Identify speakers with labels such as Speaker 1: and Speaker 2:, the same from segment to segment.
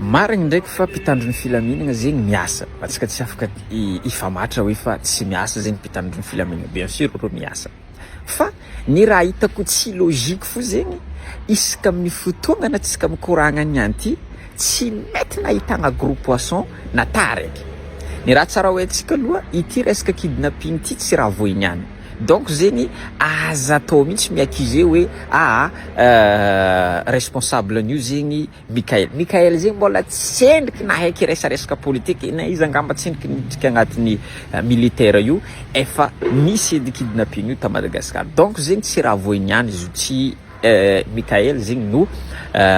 Speaker 1: Marigny ndraiky fa mpitandro ny filaminana zegny miasa, antsika tsy afaka ifamatra hoe fa tsy miasa zegny mpitandro ny filaminana, bien sûr rô miasa. Fa ny raha hitako tsy logique fo zegny, isaka amin'ny fotoagna antsika mikoragna niany ty, tsy mety nahitagna gros poisson na ta araiky. Ny raha tsara hoentsika aloha, ity resaka kidnapping ty tsy raha voy niany. Donc zegny aza atao mihitsy miakize hoe responsable n'io zegny Mikael zegny mbola tsy endriky nahaiky resaresaka politique na izy angamba tsy endriky nidriky agnatin'ny militaire io efa misy edy kidnapping io ta Madagascar. Donc zegny tsy raha voy niany izy tsy Mikael zegny no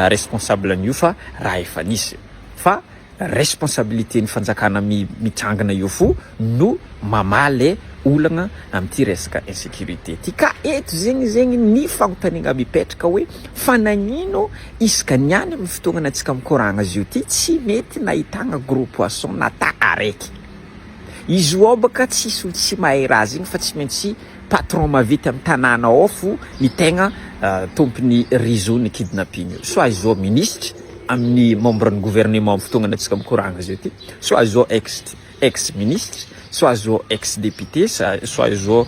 Speaker 1: responsable n'io fa raha efa nisy. Fa responsabilité ny fanjakana mitrangana io fo no mamaly olagna amty resaka insécurité ty. Ka eto zegny ny fagnontaniagna mipetraka hoe fa nagnino isaka niany amin'ny fotoagna antsika mikoragna azy io ty tsy mety nahitagna gros poisson na ta araiky. Izy ao baka tsisy olo tsy mahay raha zegny fa tsy maintsy patron mavety amin'ny tanàna ao fo ny tegna tompony réseau ny kidnapping io. Soit izy ao ministre amin'ny membre ny gouvernement amin'ny fotoagna antsika mikoragna azy io ty, soit izy ao ex ministre, soit izy ao ex député, soit izy ao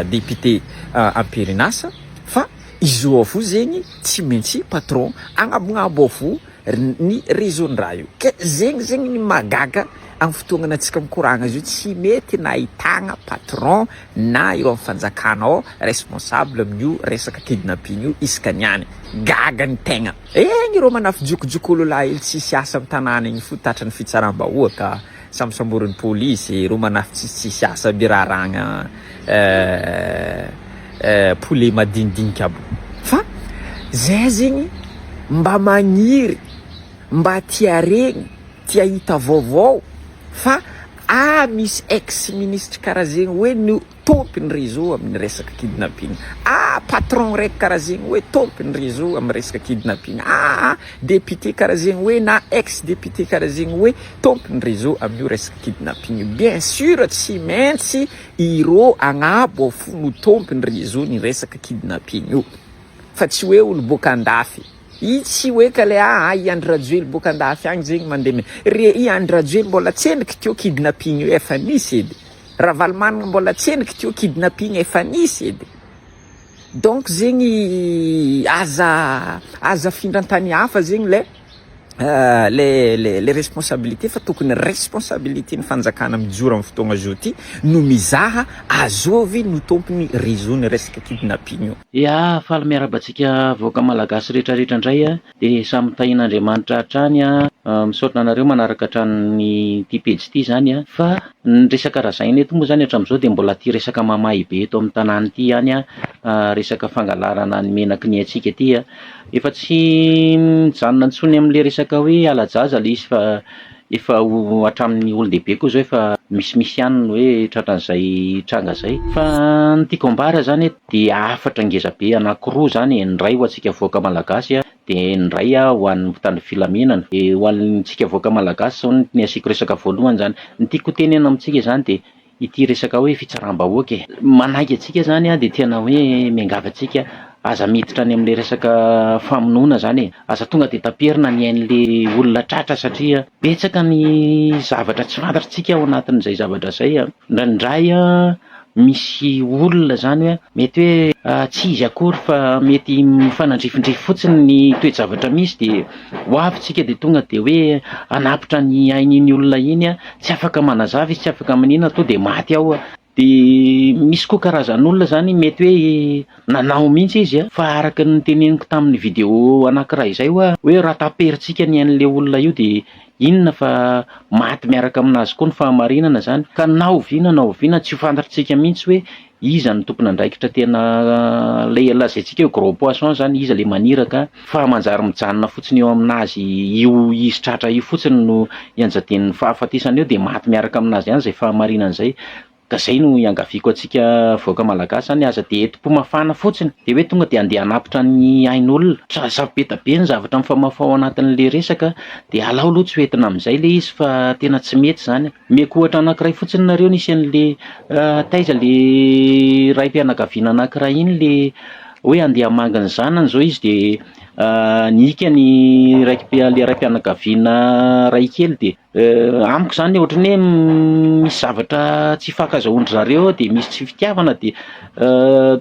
Speaker 1: député amperinasa, fa izy ao fo zegny tsy maintsy patron agnabognabo ao fo ny réseau ny raha io. Ke zegny ny magaga amin'ny fotoagna antsika mikoragna azy io tsy mety nahitagna patron na io amin'ny fanjakana ao responsable amin'io resaka kidnapping io isaka niany. Gaga ny tegna. Egny rô manafy jokojoko olo lahy ely tsisy asa amin'ny tanàna igny fo tatrany fitsaram-bahoaka, sambosamborin'ny polisy, rô manafy tsisy asa biraragna poulet madinidinika aby. Fa zay zegny mba magniry, mba tia regny, tia hita vaovao fa misy ex-ministre karaha zegny hoe no tompiny réseau amin'ny resaka kidnapping. Patron raiky karaha zegny hoe tompiny réseau amin'ny resaka kidnapping. Député karaha zegny hoe na ex-député karaha zegny hoe tompiny réseau amin'io resaka kidnapping. Bien sûr tsy maintsy irô agnabo ao fo no tompiny réseau ny resaka kidnapping io. Fa tsy hoe olo boka andafy. Tsy hoe ka le i Andry Rajoely boka andafy agny zegny mandeha i Andry Rajoely mbola tsy endriky teo kidnapping io efa nisy edy. Ravalomanana mbola tsy endriky teo kidnapping efa nisy edy. Donc zegny aza findran-tany hafa zegny les responsabilités fa tokony responsabilité ny fanjakana mijoro amin'ny fotoagna zao ty no mizaha azovy no tompony réseau ny resaka kidnapping io.
Speaker 2: Ya, faly miarabantsika vahoaka malagasy rehetrarehetra indray de samy tahin'Andriamanitra hatrany misaotra anareo manaraka hatrany ty pejy ty zany fa ny resaka razaina eto moa zany hatramin'izao de mbola ty resaka mamahy be eto amin'ny tanàny ty ihany resaka fangalarana ny menaky ny antsika ty efa tsy mijanona antsony amin'le resaka hoe alajaza le izy fa efa hatramin'ny olon-dehibe koa zao efa misimisy ihany ny hoe tratran'izay tranga zay fa ny tiako ambara zany de afatra ngeza be anankiroa zany ny ray ho antsika voaka malagasy de ny ray ho an'ny mpitandro filaminana de ho antsika voaka malagasy zao ny asiako resaka voalohany zany ny tiako tenena amintsika zany de ity resaka hoe fitsaram-bahoaka manaiky atsika zany de tena hoe miangava atsika aza miditra any amin'le resaka famonoana zany aza tonga de taperina ny ain'le olona tratra satria betsaka ny zavatra tsy fantatritsika ao anatin'izay zavatra zay ndraindray misy olona zany mety hoe tsy izy akory fa mety mifanandrifindrify fotsiny ny toe-javatra misy de ho avytsika de tonga de hoe anapitra ny ain'iny olona iny tsy afaka manazava izy tsy afaka manina to de maty ao de misy koa karazan'olona zany mety hoe nanao mihitsy izy fa araka ny teneniko tamin'ny vidéo anankiray izay hoe raha taperintsika ny ain'le olona io de inona fa maty miaraka aminazy koa ny fahamarinana zany ka naoviana tsy fantatritsika mihitsy hoe iza ny tompona andraikitra tena le lazaintsika hoe gros poisson zany iza le maniraka fa manjary mijanona fotsiny eo aminazy io izy tratra io fotsiny no ianjaden'ny fahafatisany eo de maty miaraka aminazy ihany zay fahamarinana zay. Ka zay no iangaviako atsika voaka malagasy zany aza de ento-po mafana fotsiny de hoe tonga de andeha hanapitra ny ain'olona sarobe be ny zavatra mifamafao ao anatin'le resaka de alao aloha tsy hoentina amin'izay le izy fa tena tsy mety zany meko ohatra anankiray fotsiny nareo nisy an'le taiza le raim-pianakaviana anankiray iny le hoe andeha hamanga ny zanany zao izy de nika ny le raim-pianakaviana ray kely de amiko zany ohatrany hoe misy zavatra tsy fankazahoandry zareo de misy tsy fitiavana de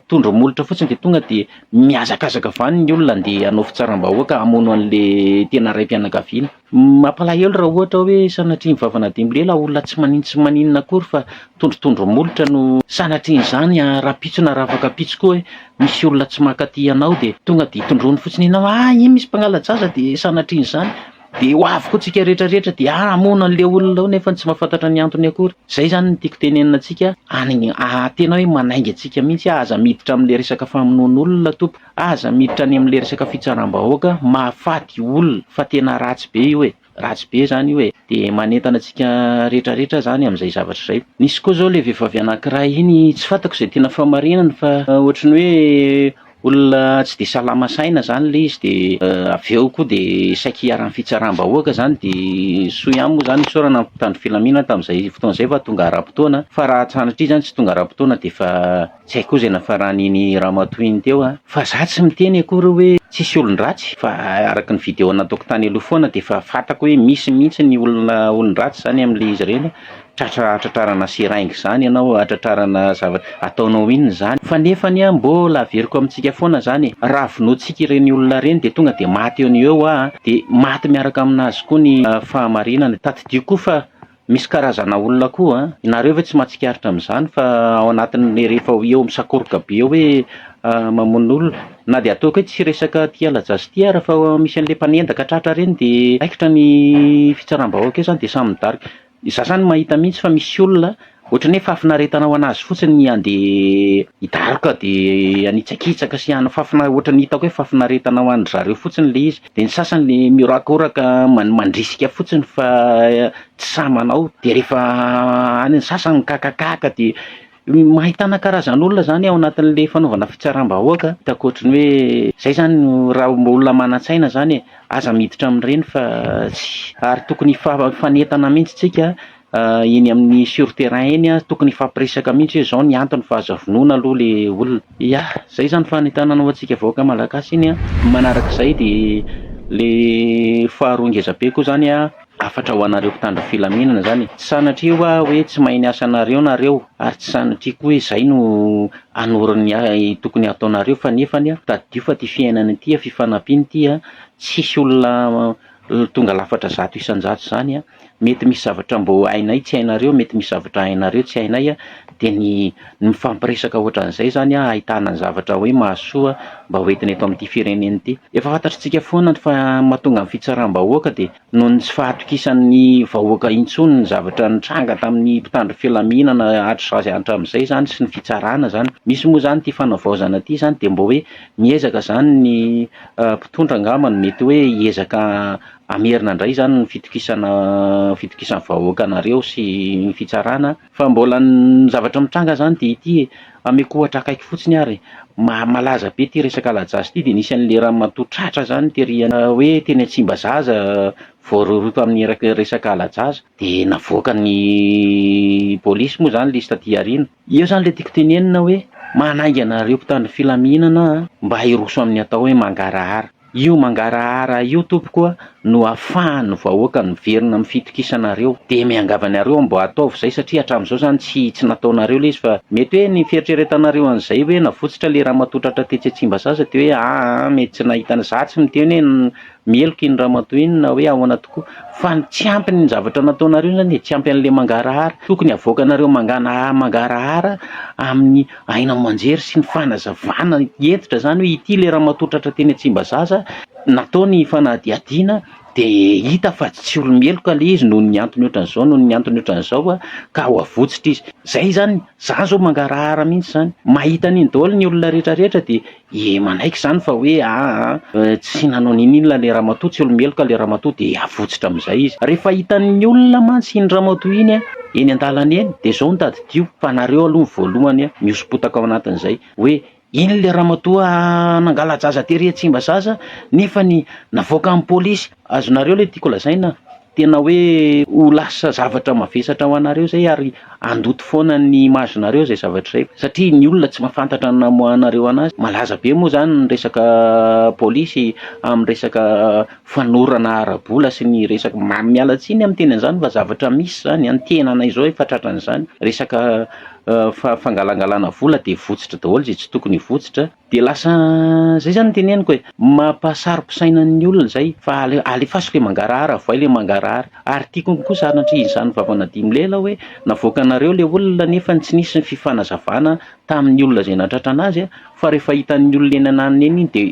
Speaker 2: tondromolotra fotsiny de tonga de miazakazaka vany ny olona de hanao fitsaram-bahoaka hamono an'le tena raim-pianakaviana. Mampalahelo raha ohatra hoe sanatria mivavana dimbolela olona tsy maninona akory fa tondrotondromolotra no sanatrian'izany rapitso na ravaka pitso koa hoe misy olona tsy mankaty anao de tonga de itondrony fotsiny ianao iny misy mpangalajaza de sanatrian'izany de ho avy koa tsika rehetrarehetra de hamono an'le olona ao nefa tsy mahafantatra ny antony akory. Zay zany no tiako tenenina antsika tena hoe manainga antsika mihitsy aza miditra amin'le resaka famonoan'olona tompo, aza miditra any amin'le resaka fitsaram-bahoaka mahafaty olona fa tena ratsy be io ratsy be zany io de manentana antsika rehetrarehetra zany amin'izay zavatra zay. Nisy koa zao le vehivavy anankiray iny tsy fantako zay tena famarinana fa ohatrany hoe olona tsy de salama saina zany le izy de avy eo koa de saiky hiara-ny fitsaram-bahoaka zany de soa ihany moa zany isaorana amin'ny mpitandro filaminana tamin'izay fotoana zay fa tonga ara-potoana fa raha sanatria zany tsy tonga ara-potoana de fa tsy haiko zay nafaran'iny ramatoa iny teo fa za tsy miteny akory hoe tsisy olon-dratsy fa araky ny vidéo nataoko tany aloha foana de fa fantako hoe misy mihitsy ny olon-dratsy zany amin'le izy ireny atratrarana seraingy zany ianao atratrarana zavatra ataonao inona zany fa nefany mbola averiko amintsika foana zany raha vonoatsika ireny olona reny de tonga de maty eo ny eo de maty miaraka aminazy koa ny fahamarinana tadidio koa fa misy karazana olona koa nareo ve tsy mahatsikaritra amin'izany fa ao anatin'le rehefa eo misakoroka be eo hoe mamono olona na de ataoko hoe tsy resaka tia alajazy ty ara fa misy an'le mpanendaka tratra reny de raikitra ny fitsaram-bahoaka eo zany de samy midarika. Za zany mahita mihitsy fa misy olona ohatrany hoe fafinaretanao anazy fotsiny ny ande hidaroka de anitsakitsaka sy ohatrany hitako hoe fafinaretanao andry zareo fotsiny le izy de ny sasany le miorakoraka mandrisika fotsiny fa tsy samanao de rehefa any ny sasany kakakaka de mahitana karazan'olona zany ao anatin'le fanaovana fitsaram-bahoaka hitako ohatrany hoe zay zany raha olona manan-tsaina zany aza miditra amin'ireny fa tsy ary tokony fanentana mihitsy tsika eny amin'ny sur terrain eny tokony fampiresaka mihitsy hoe zao ny antony fa aza vonoina aloha le olona zay zany fanentanana ho antsika vahoaka malagasy iny manarak'izay de le faharoa ngeza be koa zany afatra ho anareo mpitandro filaminana zany tsy sanatria hoe tsy mahay ny asanareo nareo ary tsy sanatria koa hoe zay no anoriny tokony ataonareo fa nefany tadidio fa ty fiainana ity fifanampiana ity tsisy olona tonga lafatra zato isan-jato zany mety misy zavatra mbo hainay tsy hainareo mety misy zavatra hainareo tsy hainay de ny mifampiresaka ohatran'izay zany ahitana ny zavatra hoe mahasoa mba hoentiny eto amin'ity firenena ity. Efa fantatritsika foana fa mahatonga amin'ny fitsaram-bahoaka de noho ny tsy fahatokisan'ny vahoaka intsony ny zavatra nitranga tamin'ny mpitandro filaminana hatramin'izay zany sy ny fitsarana zany. Misy moa zany ty fanavaozana ty zany de mbo hoe miezaka zany ny mpitondra angambany mety hoe hiezaka amerina indray zany ny fitokisan'ny vahoaka anareo sy ny fitsarana fa mbola ny zavatra mitranga zany de ity ameko ohatra akaiky fotsiny ary malaza be ty resaka alajazy ty de nisy an'le ramatoa tratra zany terihana hoe teny Tsimbazaza voaroroto amin'ny resaka alajaza de navoaka ny polisy moa zany le staty arina. Io zany le tiako tenenina hoe manainga anareo mpitandro filaminana mba hiroso amin'ny atao hoe mangarahara. Io mangarahara io tompoko no ahafahany vahoaka ny verina amin'ny fitokisanareo de miangavanareo mbo ataovy zay satria hatramin'izao zany tsy nataonareo le izy fa mety hoe ny fieritreretanareo an'izay hoe navotsitra le ramatoa tratra tetsy Tsimbazaza de hoe mety tsy nahitana za tsy miteny hoe mieloka iny ramatoa iny na hoe ahoana tokoa fa tsy ampy ny zavatra nataonareo zany tsy ampy an'le mangarahara tokony avoakanareo mangarahara amin'ny aina aman-jery sy ny fanazavana entitra zany hoe ity le ramatoa tratra teny Tsimbazaza natao ny fanadihadiana de hita fa tsy olo-meloka le izy noho ny antony ohatran'izao noho ny antony ohatran'izao ka ho avotsitra izy zay zany za zao mangarahara mihitsy zany mahita an'iny daholo ny olona rehetrarehetra de manaiky zany fa hoe tsy nanao nin'inona le ramatoa tsy olo-meloka le ramatoa de avotsitra amin'izay izy rehefa hitan'ny olona mantsy iny ramatoa iny eny an-dalana eny de zao ny tadidio fa nareo aloha ny voalohany mihosom-potaka ao anatin'izay hoe iny le ramatoa nangalajaza tery Tsimbazaza nefa ny navoaka amin'ny polisy azonareo le tiako lazaina tena hoe ho lasa zavatra mavesatra ho anareo zay ary andoto foana ny masonareo zay zavatra zay satria ny olona tsy mahafantatra ny namoahanareo anazy. Malaza be moa zany ny resaka pôlisy amin'ny resaka fanorana ara-bola sy ny resaka miala tsiny amin'ny teny an'izany fa zavatra misy zany any tenanay zao efa tratran'izany resaka fangalangalana vola de votsitra daholo zay tsy tokony votsitra de lasa zay zany teneniko hoe mampasarompisainan'ny olona zay fa alefasiko le mangarahara voay le mangarahara ary tiako koa sanatria izany vavana dimy lela hoe navoakanareo le olona nefa tsy nisy ny fifanazavana tamin'ny olona zay natratra anazy fa rehefa hitan'ny olona eny ananiny eny iny de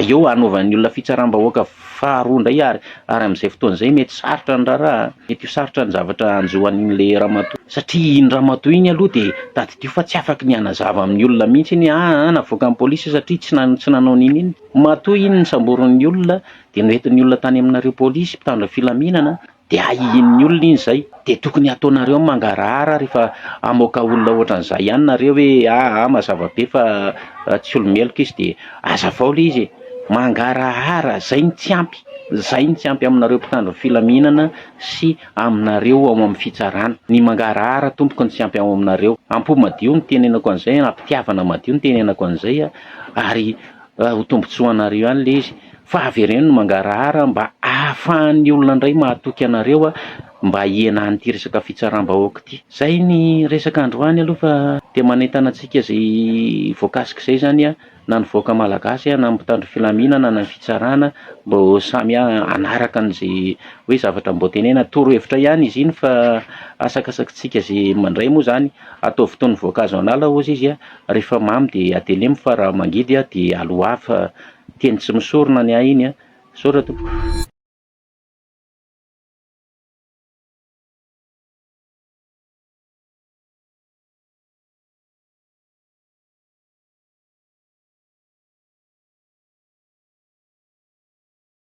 Speaker 2: eo anaovan'ny olona fitsaram-bahoaka faharoa indray ary amin'izay fotoana izay mety sarotra ny raharaha, mety ho sarotra ny zavatra anjohan'le ramatoa satria iny ramatoa iny aloha de tadidio fa tsy afaka ny hanazava amin'ny olona mihitsy iny navoaka amin'ny pôlisy satria tsy nanao n'iny matoa iny ny samborin'ny olona de noentin'ny olona tany aminareo pôlisy mpitandro filaminana de ahihin'ny olona iny zay de tokony ataonareo mangarahara rehefa amoaka olona ohatran'izay ihany nareo hoe mazava be fa tsy olomeloka izy de azavao le izy mangarahara zay ny tsy ampy aminareo mpitandro filaminana sy aminareo ao amin'ny fitsarana ny mangarahara tompoka ny tsy ampy ao aminareo ampo madio ny tenenako an'izay ampitiavana madio ny tenenako an'izay ary ho tombotsoanareo ihany le izy fa avereno ny mangarahara mba ahafahan'ny olona indray mahatoky anareo mba hienan'ity resaka fitsaram-bahoaka ity. Zay ny resaka androany aloha fa de manentana antsika zay voakasika izay zany na ny voaka malagasy na ny mpitandro filaminana na ny fitsarana mba ho samy anaraka an'izay hoe zavatra mbo tenena toro-hevitra ihany izy iny fa asakasakitsika zay mandray moa zany ataovy toy ny voankazo anala ozy izy rehefa mamy de atelemy fa raha mangidy de aloha hafa teny tsy misorona ny ahy iny soratra.